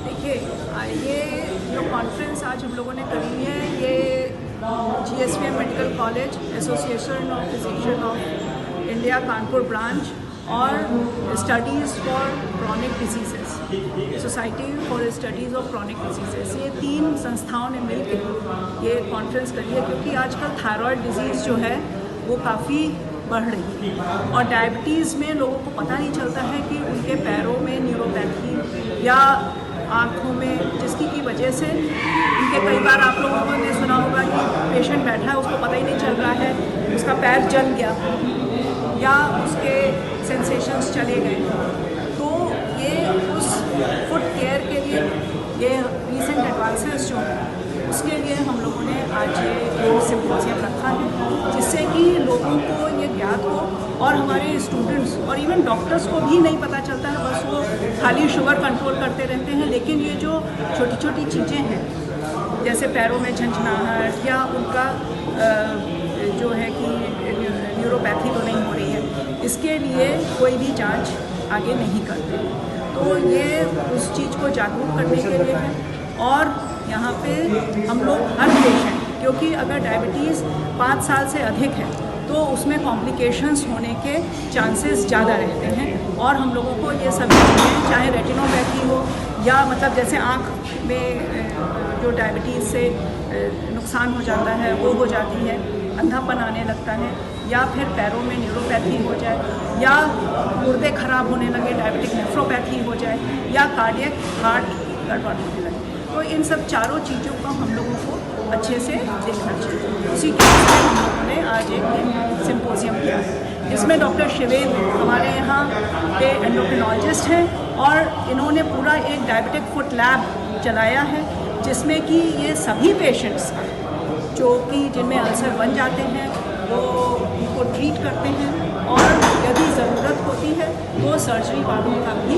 देखिए, ये जो कॉन्फ्रेंस आज हम लोगों ने करी है, ये GSVM medical college, association of physician of India Kanpur branch और studies for chronic diseases, society for studies of chronic diseases, ये 3 संस्थाओं ने मिलकर ये कॉन्फ्रेंस करी है। क्योंकि आजकल थायराइड डिजीज़ जो है वो काफ़ी बढ़ रही है और डायबिटीज़ में लोगों को पता नहीं चलता है कि उनके पैरों में न्यूरोपैथी या आँखों में, जिसकी की वजह से उनके, कई बार आप लोगों ने सुना होगा कि पेशेंट बैठा है, उसको पता ही नहीं चल रहा है, उसका पैर जल गया या उसके सेंसेशंस चले गए। तो ये उस फुट केयर के लिए, ये रीसेंट एडवांसेस जो हैं उसके लिए हम लोगों ने आज ये सिम्पोजियम रखा है, जिससे कि लोगों को ये ज्ञात हो और हमारे स्टूडेंट्स और इवन डॉक्टर्स को भी नहीं पता चलता है, बस वो खाली शुगर कंट्रोल करते रहते हैं। लेकिन ये जो छोटी छोटी चीज़ें हैं, जैसे पैरों में झंझनाहट या उनका जो है कि न्यूरोपैथी तो नहीं हो रही है, इसके लिए कोई भी जांच आगे नहीं करते। तो ये उस चीज़ को जागरूक करने के लिए है। और यहाँ पे हम लोग हर पेशेंट, क्योंकि अगर डायबिटीज़ 5 साल से अधिक है तो उसमें कॉम्प्लिकेशंस होने के चांसेस ज़्यादा रहते हैं। और हम लोगों को ये सभी चीज़ें, चाहे रेटिनोपैथी हो या मतलब जैसे आँख में जो डायबिटीज़ से नुकसान हो जाता है वो हो जाती है, अंधापन आने लगता है, या फिर पैरों में न्यूरोपैथी हो जाए, या गुर्दे खराब होने लगे, डायबिटिक नेफ्रोपैथी हो जाए, या कार्डियक हार्ट गड़बड़ होने लगे। तो इन सब चारों चीज़ों को हम लोगों को अच्छे से देखना चाहिए। उसी के लिए हम लोगों ने आज एक सिम्पोजियम किया है, जिसमें डॉक्टर शिवेंद्र हमारे यहाँ पे एंडोक्रिनोलॉजिस्ट हैं और इन्होंने पूरा एक डायबिटिक फुट लैब चलाया है, जिसमें कि ये सभी पेशेंट्स जो कि जिनमें अल्सर बन जाते हैं वो उनको ट्रीट करते हैं, और यदि ज़रूरत होती है तो सर्जरी वालों का भी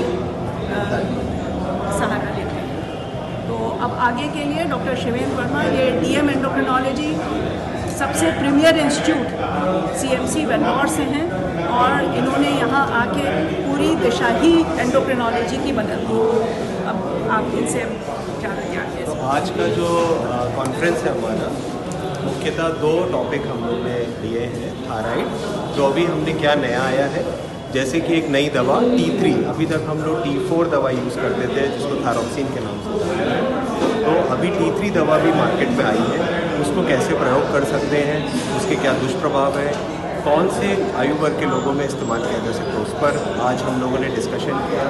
सहारा लेते हैं। तो अब आगे के लिए डॉक्टर शिवेंद्र वर्मा, ये DM एंडोक्रिनोलॉजी सबसे प्रीमियर इंस्टीट्यूट CMC वेल्लोर से हैं, और इन्होंने यहाँ आके पूरी दिशा ही एंडोक्रिनोलॉजी की बदल दी। अब आप इनसे ज़्यादा ज्ञान दे। तो आज का जो कॉन्फ्रेंस है हमारा, मुख्यतः 2 टॉपिक हम लोग ने लिए हैं। थायराइड, जो अभी हमने क्या नया आया है, जैसे कि एक नई दवा T3, अभी तक हम लोग T4 दवा यूज़ करते थे जिसको थायरोक्सिन के नाम से जानते हैं। तो अभी T3 दवा भी मार्केट में आई है, उसको कैसे प्रयोग कर सकते हैं, उसके क्या दुष्प्रभाव हैं, कौन से आयु वर्ग के लोगों में इस्तेमाल किया जा सकता है, उस पर आज हम लोगों ने डिस्कशन किया।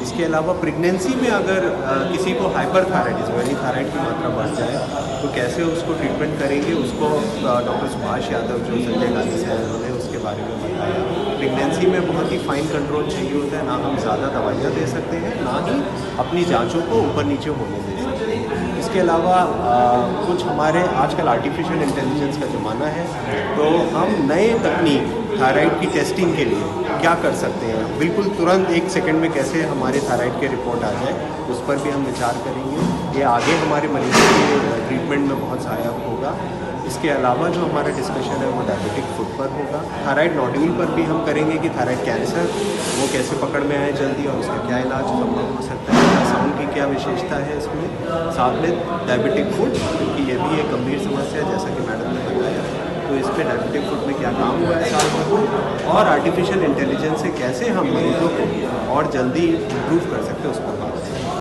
इसके अलावा प्रेगनेंसी में अगर किसी को हाइपरथायराइडिज्म यानी थायराइड की मात्रा बढ़ जाए तो कैसे उसको ट्रीटमेंट करेंगे, उसको डॉक्टर सुभाष यादव जो संजय गांधी से आए उन्होंने उसके बारे में बताया। प्रेगनेंसी में बहुत ही फाइन कंट्रोल चाहिए होता है, ना हम ज़्यादा दवाइयाँ दे सकते हैं, ना ही अपनी जाँचों को ऊपर नीचे होने दे सकते हैं। इसके अलावा कुछ हमारे आजकल आर्टिफिशियल इंटेलिजेंस का ज़माना है, तो हम नए तकनीक थायराइड की टेस्टिंग के लिए क्या कर सकते हैं, बिल्कुल तुरंत 1 सेकंड में कैसे हमारे थायराइड के रिपोर्ट आ जाए, उस पर भी हम विचार करेंगे। ये आगे हमारे मरीजों के ट्रीटमेंट में बहुत सहायक होगा। इसके अलावा जो हमारा डिस्कशन है वो डायबिटिक फुट पर होगा। थायराइड नोड्यूल पर भी हम करेंगे कि थायराइड कैंसर वो कैसे पकड़ में आए जल्दी और उसका क्या इलाज संभव हो सकता है, अल्ट्रासाउंड की क्या विशेषता है इसमें, साथ में डायबिटिक फुट, क्योंकि ये भी एक गंभीर समस्या है जैसा कि मैडम ने बताया। तो इस पर डायबिटिक फुट में क्या काम हुआ है साल भर में, और आर्टिफिशियल इंटेलिजेंस से कैसे हम मरीजों को और जल्दी इम्प्रूव कर सकते हैं उस पर